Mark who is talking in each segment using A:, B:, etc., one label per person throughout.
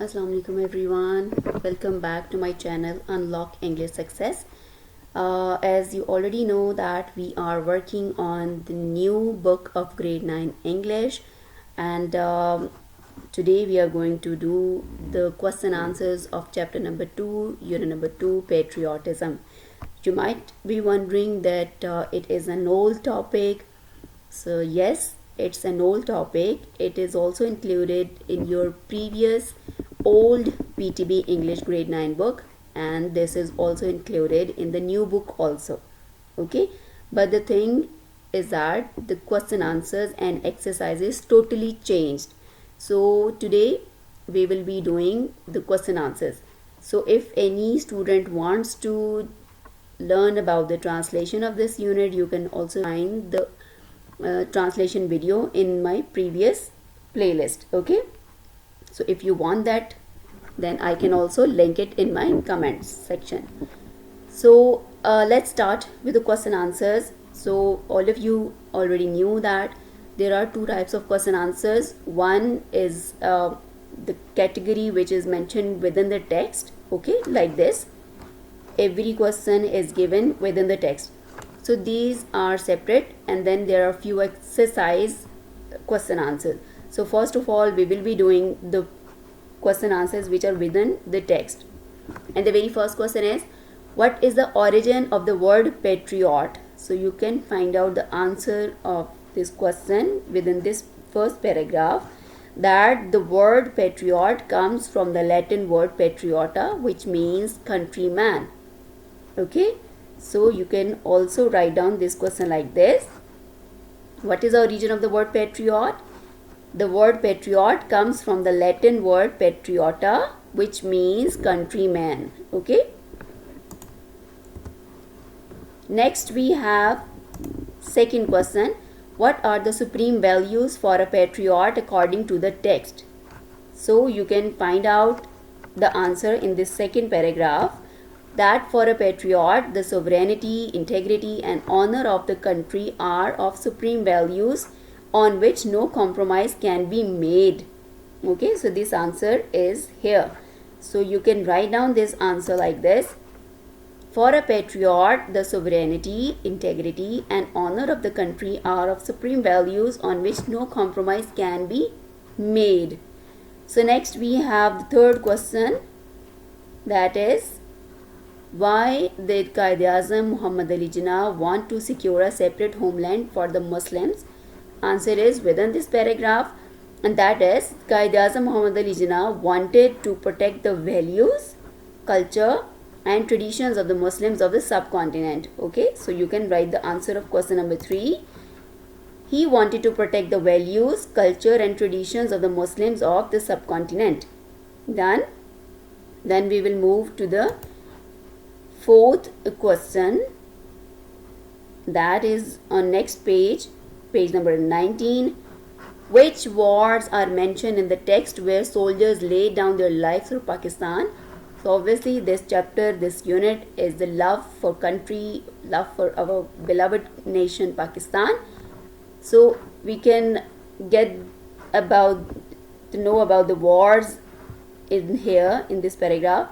A: Assalamu alaikum everyone. Welcome back to my channel Unlock English Success. As you already know that we are working on the new book of grade 9 English, and today we are going to do the question answers of chapter number 2, unit number 2, Patriotism. You might be wondering that it is an old topic. So yes, it's an old topic. It is also included in your previous old PTB English grade 9 book, and this is also included in the new book also. Okay, but the thing is that the question answers and exercises totally changed. So today we will be doing the question answers. So if any student wants to learn about the translation of this unit, you can also find the translation video in my previous playlist. Okay, so if you want that, then I can also link it in my comments section. So let's start with the question answers. So all of you already knew that there are two types of question answers. One is the category which is mentioned within the text. Okay, like this. Every question is given within the text. So these are separate, and then there are few exercise question answers. So first of all, we will be doing the question answers which are within the text. And the very first question is, what is the origin of the word patriot? So you can find out the answer of this question within this first paragraph, that the word patriot comes from the Latin word patriota, which means countryman. Okay, so you can also write down this question like this. What is the origin of the word patriot? The word patriot comes from the Latin word patriota, which means countryman. Okay. Next we have second question. What are the supreme values for a patriot according to the text? So you can find out the answer in this second paragraph, that for a patriot, the sovereignty, integrity and honor of the country are of supreme values on which no compromise can be made. Okay, so this answer is here. So you can write down this answer like this. For a patriot, the sovereignty, integrity and honor of the country are of supreme values on which no compromise can be made. So next we have the third question, that is, why did Qaid-e-Azam Muhammad Ali Jinnah want to secure a separate homeland for the Muslims? Answer is within this paragraph, and that is, Qaid-e-Azam Muhammad Ali Jinnah wanted to protect the values, culture and traditions of the Muslims of the subcontinent. Okay, so you can write the answer of question number 3. He wanted to protect the values, culture and traditions of the Muslims of the subcontinent. Then we will move to the fourth question, that is on next page, page number 19. Which wars are mentioned in the text where soldiers laid down their lives for Pakistan? So obviously this chapter, this unit is the love for country, love for our beloved nation Pakistan. So we can get to know about the wars in here in this paragraph.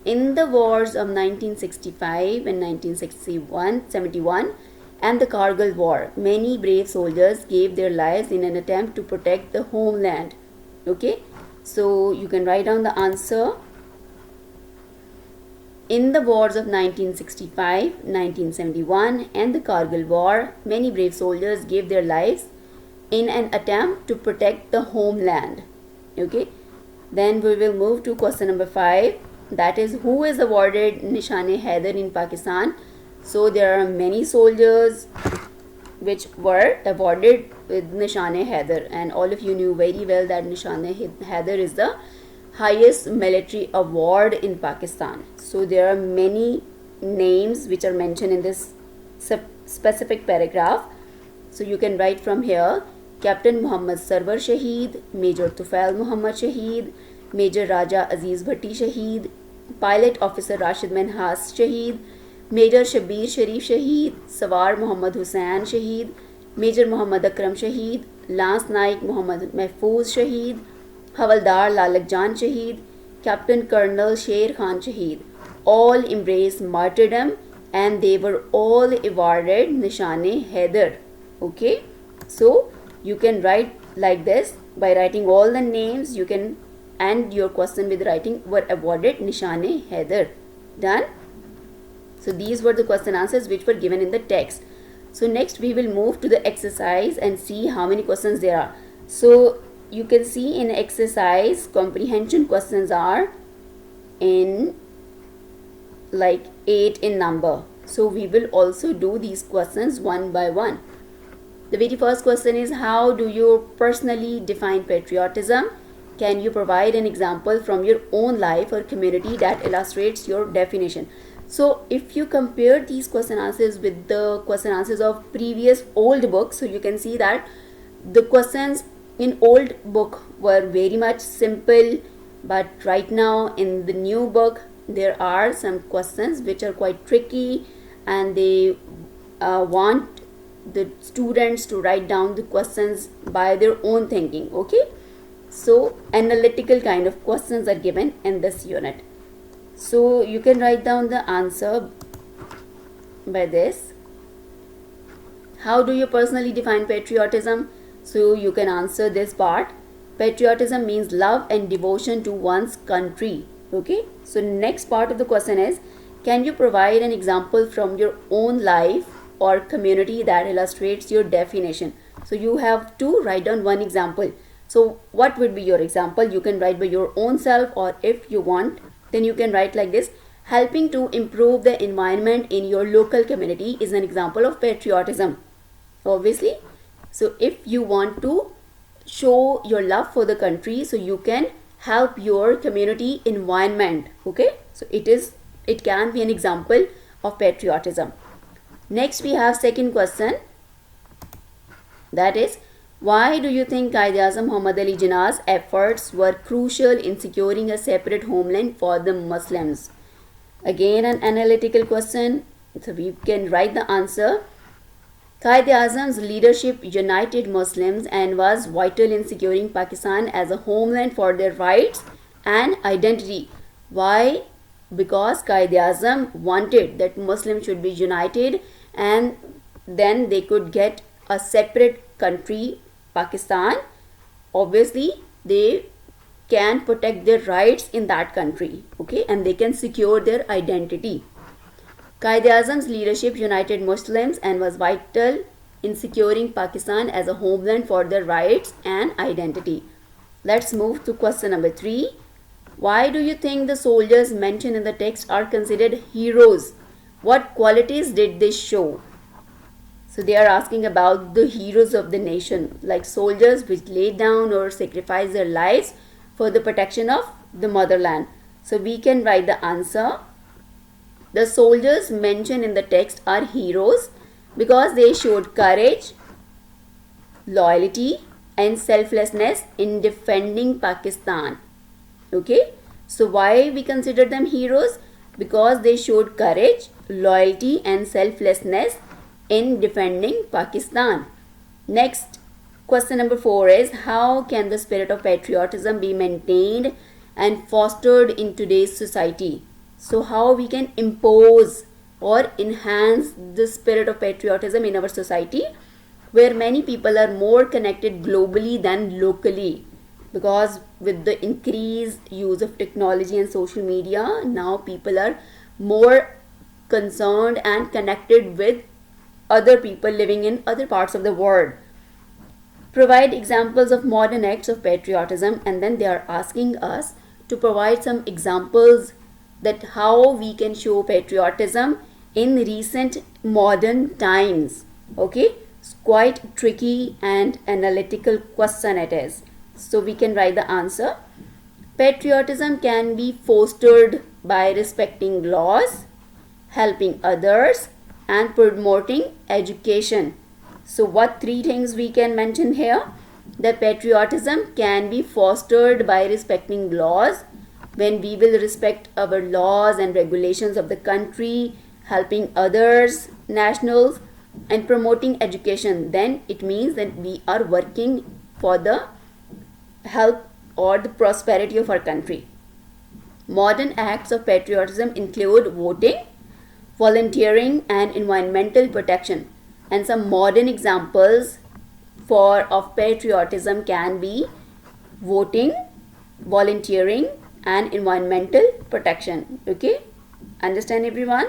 A: In the wars of 1965 and 1971 and the Kargil War, many brave soldiers gave their lives in an attempt to protect the homeland. Okay, so you can write down the answer. In the wars of 1965, 1971 and the Kargil War, many brave soldiers gave their lives in an attempt to protect the homeland. Okay, then we will move to question number 5. That is, who is awarded Nishan-e-Haider in Pakistan? So there are many soldiers which were awarded with Nishan-e-Haider, and all of you knew very well that Nishan-e-Haider is the highest military award in Pakistan. So there are many names which are mentioned in this specific paragraph. So you can write from here: Captain Muhammad Sarwar Shaheed, Major Tufail Muhammad Shaheed, Major Raja Aziz Bhatti Shaheed, Pilot Officer Rashid Manhas Shaheed, Major Shabir Sharif Shaheed, Sawar Muhammad Hussain Shaheed, Major Muhammad Akram Shaheed, Lance Naik Muhammad Mahfouz Shaheed, Havaldar Lalak Jan Shaheed, Captain Colonel Sher Khan Shaheed, all embraced martyrdom and they were all awarded Nishane Haider. Okay, so you can write like this by writing all the names. You can end your question with writing were awarded Nishane Haider. Done. So these were the question answers which were given in the text. So next we will move to the exercise and see how many questions there are. So you can see in exercise comprehension questions are in like 8 in number. So we will also do these questions one by one. The very first question is, how do you personally define patriotism? Can you provide an example from your own life or community that illustrates your definition? So if you compare these question answers with the question answers of previous old books, so you can see that the questions in old book were very much simple, but right now in the new book there are some questions which are quite tricky, and they want the students to write down the questions by their own thinking. Okay, so analytical kind of questions are given in this unit. So you can write down the answer by this. How do you personally define patriotism? So you can answer this part. Patriotism means love and devotion to one's country. Okay, so next part of the question is, can you provide an example from your own life or community that illustrates your definition? So you have to write down one example. So what would be your example? You can write by your own self, or if you want, then you can write like this: helping to improve the environment in your local community is an example of patriotism. Obviously, so if you want to show your love for the country, so you can help your community environment. Okay, so it can be an example of patriotism. Next we have second question, that is, why do you think Quaid-e-Azam Muhammad Ali Jinnah's efforts were crucial in securing a separate homeland for the Muslims? Again an analytical question, so we can write the answer. Quaid-e-Azam's leadership united Muslims and was vital in securing Pakistan as a homeland for their rights and identity. Why? Because Quaid-e-Azam wanted that Muslims should be united and then they could get a separate country, Pakistan. Obviously, they can protect their rights in that country, okay, and they can secure their identity. Quaid-e-Azam's leadership united Muslims and was vital in securing Pakistan as a homeland for their rights and identity. Let's move to question number 3. Why do you think the soldiers mentioned in the text are considered heroes? What qualities did they show? So they are asking about the heroes of the nation, like soldiers which laid down or sacrificed their lives for the protection of the motherland. So we can write the answer. The soldiers mentioned in the text are heroes because they showed courage, loyalty and selflessness in defending Pakistan. Okay, so why we consider them heroes? Because they showed courage, loyalty and selflessness in defending Pakistan. Next, question number 4 is, how can the spirit of patriotism be maintained and fostered in today's society? So how we can impose or enhance the spirit of patriotism in our society, where many people are more connected globally than locally, because with the increased use of technology and social media, now people are more concerned and connected with other people living in other parts of the world. Provide examples of modern acts of patriotism, and then they are asking us to provide some examples that how we can show patriotism in recent modern times. Okay, it's quite tricky and analytical question it is. So we can write the answer. Patriotism can be fostered by respecting laws, helping others and promoting education. So what 3 things we can mention here? That patriotism can be fostered by respecting laws. When we will respect our laws and regulations of the country, helping others, nationals and promoting education, then it means that we are working for the help or the prosperity of our country. Modern acts of patriotism include voting, volunteering, and environmental protection. And some modern examples of patriotism can be voting, volunteering, and environmental protection. Okay, understand everyone?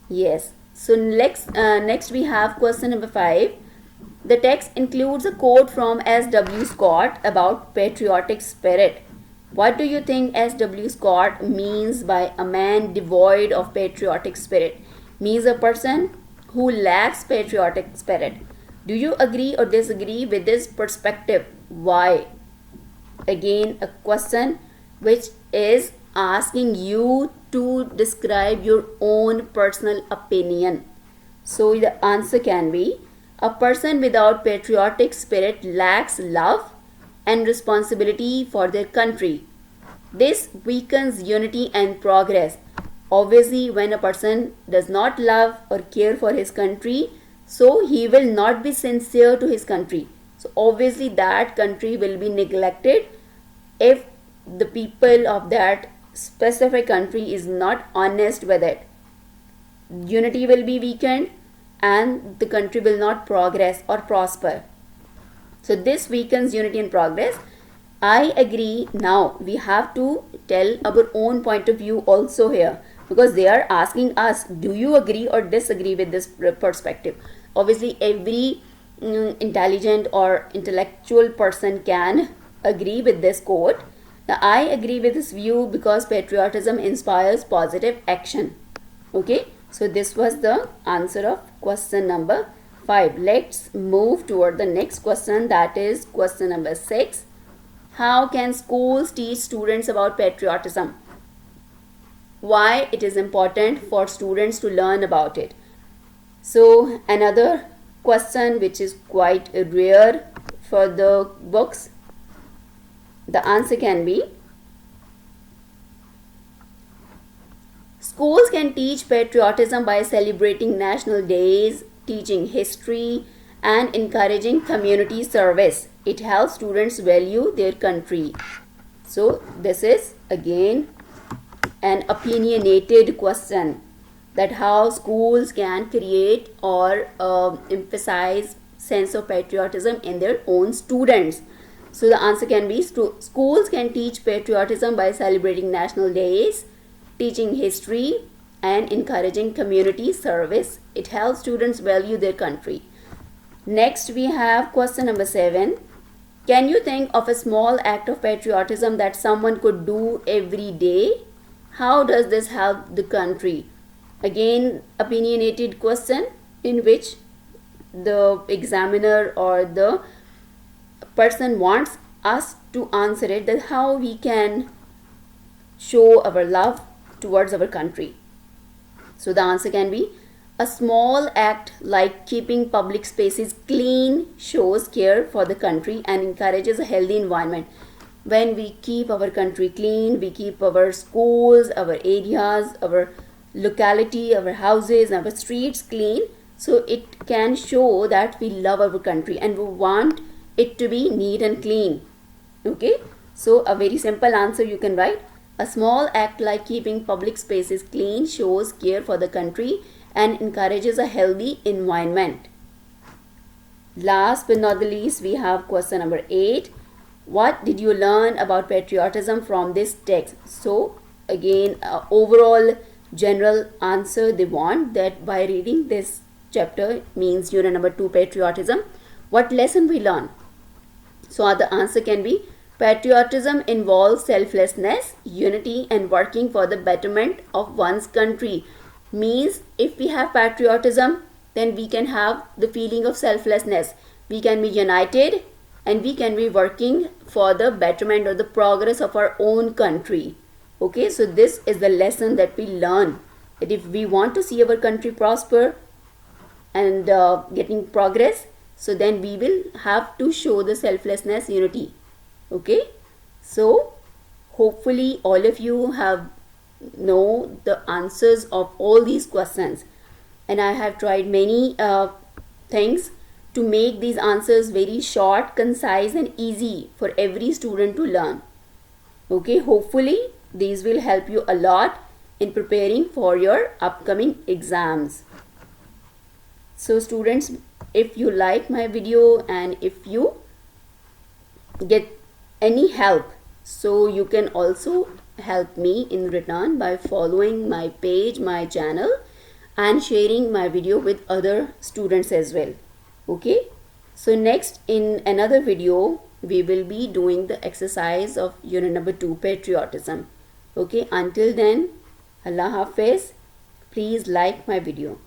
A: Yes. So next we have question number 5. The text includes a quote from S.W. Scott about patriotic spirit. What do you think S.W. Scott means by a man devoid of patriotic spirit? Means a person who lacks patriotic spirit. Do you agree or disagree with this perspective? Why? Again, a question which is asking you to describe your own personal opinion. So the answer can be, a person without patriotic spirit lacks love and responsibility for their country. This weakens unity and progress. Obviously, when a person does not love or care for his country, so he will not be sincere to his country. So obviously that country will be neglected if the people of that specific country is not honest with it. Unity will be weakened and the country will not progress or prosper. So this weakens unity and progress. I agree. Now we have to tell our own point of view also here, because they are asking us, do you agree or disagree with this perspective? Obviously every intelligent or intellectual person can agree with this quote. Now, I agree with this view because patriotism inspires positive action. Okay, so this was the answer of question number 5. Let's move toward the next question, that is question number 6. How can schools teach students about patriotism? Why it is important for students to learn about it? So another question which is quite rare for the books. The answer can be, schools can teach patriotism by celebrating national days, teaching history, and encouraging community service. It helps students value their country. So this is again an opinionated question, that how schools can create or emphasize sense of patriotism in their own students. So the answer can be, schools can teach patriotism by celebrating national days, teaching history, and encouraging community service. It helps students value their country. Next we have question number 7. Can you think of a small act of patriotism that someone could do every day? How does this help the country? Again, opinionated question in which the examiner or the person wants us to answer it, that how we can show our love towards our country. So the answer can be, a small act like keeping public spaces clean shows care for the country and encourages a healthy environment. When we keep our country clean, we keep our schools, our areas, our locality, our houses, our streets clean, so it can show that we love our country and we want it to be neat and clean. Okay, so a very simple answer you can write, a small act like keeping public spaces clean shows care for the country and encourages a healthy environment. Last but not the least, we have question number 8. What did you learn about patriotism from this text? So again, overall general answer they want, that by reading this chapter means unit number 2, patriotism, what lesson we learn? So the answer can be, patriotism involves selflessness, unity, and working for the betterment of one's country. Means if we have patriotism, then we can have the feeling of selflessness. We can be united and we can be working for the betterment or the progress of our own country. Okay, so this is the lesson that we learn, that if we want to see our country prosper and getting progress, so then we will have to show the selflessness, unity. Okay, so hopefully all of you have know the answers of all these questions, and I have tried many things to make these answers very short, concise, and easy for every student to learn. Okay, hopefully these will help you a lot in preparing for your upcoming exams. So students, if you like my video and if you get any help, so you can also help me in return by following my page, my channel, and sharing my video with other students as well. Okay, so next in another video we will be doing the exercise of unit number 2, patriotism. Okay, until then, Allah Hafiz. Please like my video.